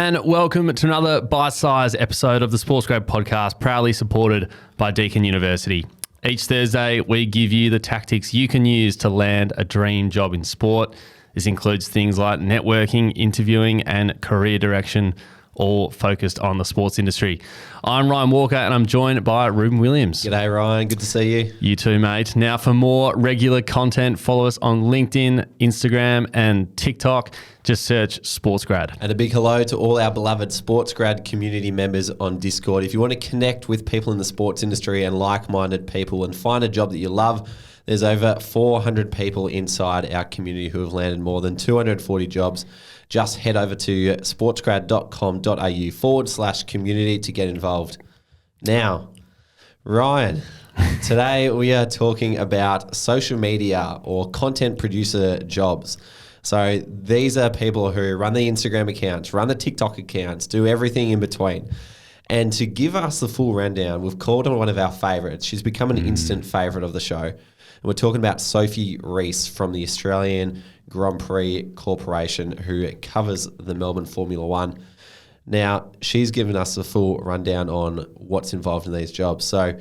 and welcome to another bite-sized episode of the SportsGrad podcast, proudly supported by Deakin University. Each Thursday, we give you the tactics you can use to land a dream job in sport. This includes things like networking, interviewing, and career direction, all focused on the sports industry. I'm Ryan Walker and I'm joined by Ruben Williams. G'day Ryan, good to see you. You too, mate. Now for more regular content, follow us on LinkedIn, Instagram and TikTok. Just search SportsGrad. And a big hello to all our beloved SportsGrad community members on Discord. If you want to connect with people in the sports industry and like-minded people and find a job that you love, there's over 400 people inside our community who have landed more than 240 jobs. Just head over to sportsgrad.com.au/community to get involved. Now, Ryan, today we are talking about social media or content producer jobs. So these are people who run the Instagram accounts, run the TikTok accounts, do everything in between. And to give us the full rundown, we've called on one of our favourites. She's become an instant favourite of the show. And we're talking about Sophie Rees from the Australian Grand Prix Corporation, who covers the Melbourne Formula One. Now, she's given us the full rundown on what's involved in these jobs. So,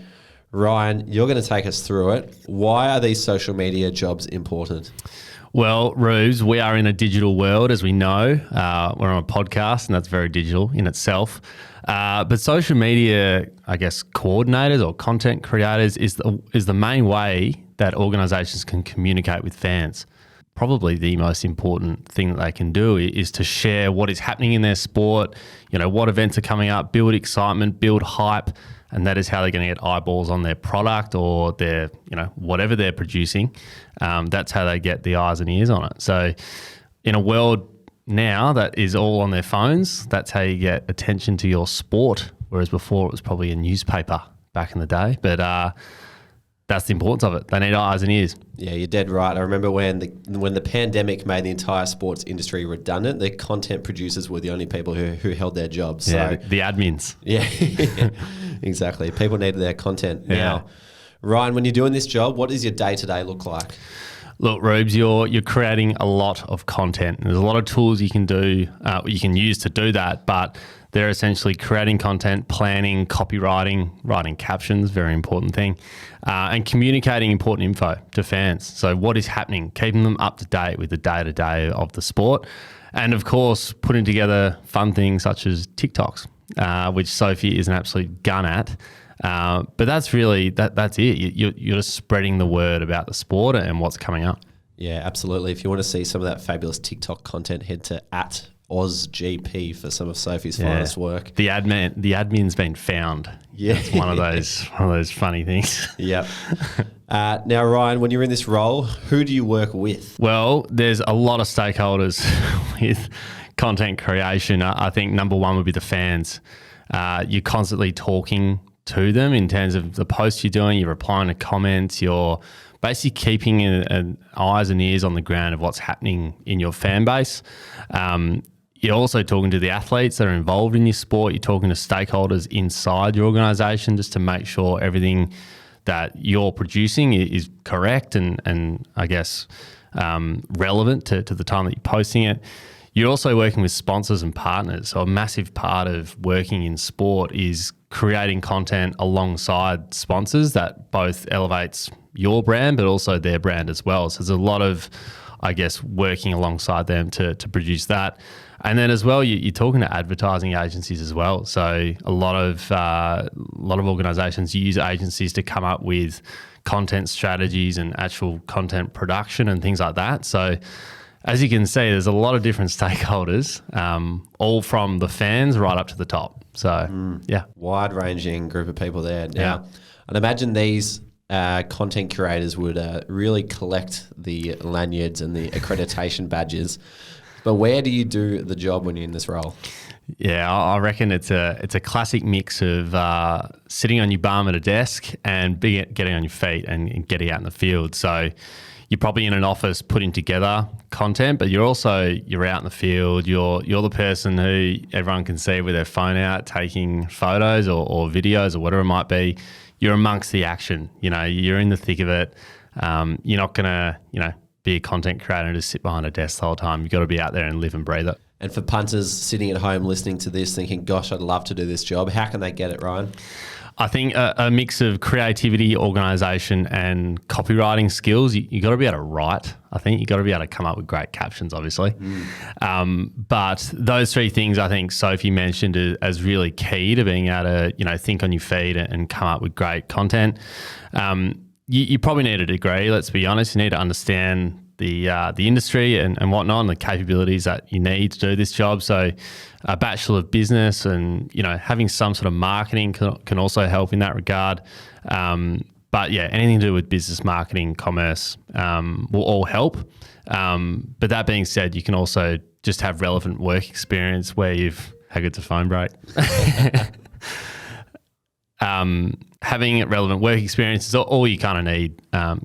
Ryan, you're going to take us through it. Why are these social media jobs important? Well, Rubes, we are in a digital world, as we know. We're on a podcast, and that's very digital in itself. But social media, I guess, coordinators or content creators is the main way that organisations can communicate with fans. Probably the most important thing that they can do is to share what is happening in their sport, what events are coming up, build excitement, build hype, and that is how they're going to get eyeballs on their product or their, whatever they're producing. That's how they get the eyes and ears on it. So in a world now that is all on their phones, that's how you get attention to your sport, whereas before it was probably a newspaper back in the day. But that's the importance of it. They need eyes and ears. Yeah, you're dead right. I remember when the pandemic made the entire sports industry redundant, the content producers were the only people who held their jobs. Yeah, so, the admins. Yeah, exactly. People needed their content. Yeah. Now, Ryan, when you're doing this job, what does your day-to-day look like? Look, Rubes, you're creating a lot of content. There's a lot of tools you can do, you can use to do that, but they're essentially creating content, planning, copywriting, writing captions, very important thing, and communicating important info to fans. So what is happening, keeping them up to date with the day-to-day of the sport, and of course, putting together fun things such as TikToks, which Sophie is an absolute gun at. But that's really, that's it. You're just spreading the word about the sport and what's coming up. Yeah, absolutely. If you want to see some of that fabulous TikTok content, head to @OzGP for some of Sophie's finest work. The admin's been found. Yeah, it's one of those funny things. Yep. Now, Ryan, when you're in this role, who do you work with? Well, there's a lot of stakeholders with content creation. I think number one would be the fans. You're constantly talking to them in terms of the posts you're doing, you're replying to comments, you're basically keeping an eyes and ears on the ground of what's happening in your fan base. You're also talking to the athletes that are involved in your sport. You're talking to stakeholders inside your organisation just to make sure everything that you're producing is correct and I guess relevant to the time that you're posting it. You're also working with sponsors and partners. So a massive part of working in sport is creating content alongside sponsors that both elevates your brand, but also their brand as well. So there's a lot of, I guess, working alongside them to produce that. And then as well, you're talking to advertising agencies as well. So a lot of organisations use agencies to come up with content strategies and actual content production and things like that. So as you can see, there's a lot of different stakeholders, all from the fans right up to the top. So, yeah. Wide-ranging group of people there. Now, I'd imagine these content curators would really collect the lanyards and the accreditation badges. But where do you do the job when you're in this role? Yeah, I reckon it's a classic mix of sitting on your bum at a desk and getting on your feet and getting out in the field. So you're probably in an office putting together content, but you're out in the field. You're the person who everyone can see with their phone out taking photos or videos or whatever it might be. You're amongst the action. You're in the thick of it. You're not gonna be a content creator and just sit behind a desk the whole time. You've got to be out there and live and breathe it. And for punters sitting at home listening to this thinking, gosh, I'd love to do this job, how can they get it, Ryan? I think a mix of creativity, organisation, and copywriting skills. You got to be able to write. I think you got to be able to come up with great captions, obviously. But those three things, I think Sophie mentioned as really key to being able to, think on your feet and come up with great content. You probably need a degree. Let's be honest. You need to understand the industry and whatnot, and the capabilities that you need to do this job. So a Bachelor of Business and, having some sort of marketing can also help in that regard. But yeah, anything to do with business, marketing, commerce will all help. But that being said, you can also just have relevant work experience where how good's a phone break? Having relevant work experience is all you kind of need,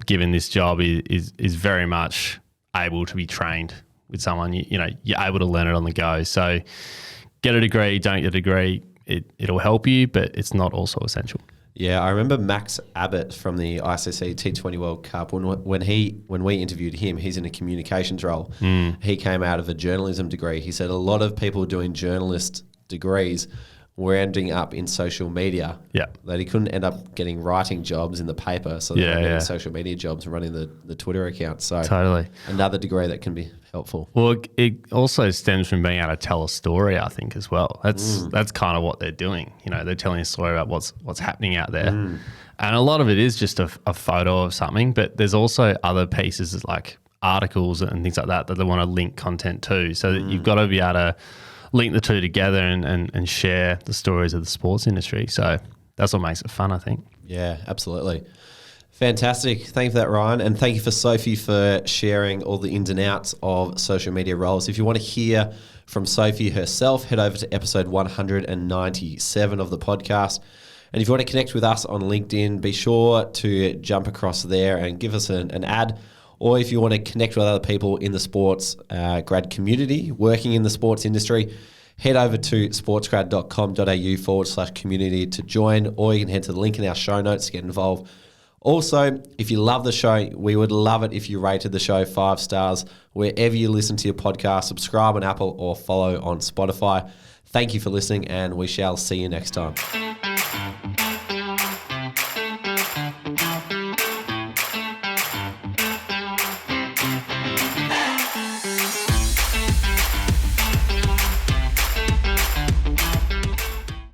given this job is very much able to be trained with someone. You're able to learn it on the go. So get a degree, don't get a degree. It'll help you, but it's not also essential. Yeah, I remember Max Abbott from the ICC T20 World Cup. When we interviewed him, he's in a communications role. He came out of a journalism degree. He said a lot of people doing journalist degrees were ending up in social media. Yeah. That he couldn't end up getting writing jobs in the paper, so they were getting social media jobs and running the Twitter account. So totally another degree that can be helpful. Well, it also stems from being able to tell a story, I think, as well. That's kind of what they're doing. They're telling a story about what's happening out there. And a lot of it is just a photo of something, but there's also other pieces like articles and things like that they want to link content to. So that you've got to be able to link the two together and share the stories of the sports industry. So that's what makes it fun, I think. Yeah, absolutely. Fantastic. Thank you for that, Ryan. And thank you for Sophie for sharing all the ins and outs of social media roles. If you want to hear from Sophie herself, head over to episode 197 of the podcast. And if you want to connect with us on LinkedIn, be sure to jump across there and give us an ad. Or if you want to connect with other people in the sports grad community, working in the sports industry, head over to sportsgrad.com.au/community to join, or you can head to the link in our show notes to get involved. Also, if you love the show, we would love it if you rated the show 5 stars wherever you listen to your podcast. Subscribe on Apple or follow on Spotify. Thank you for listening, and we shall see you next time.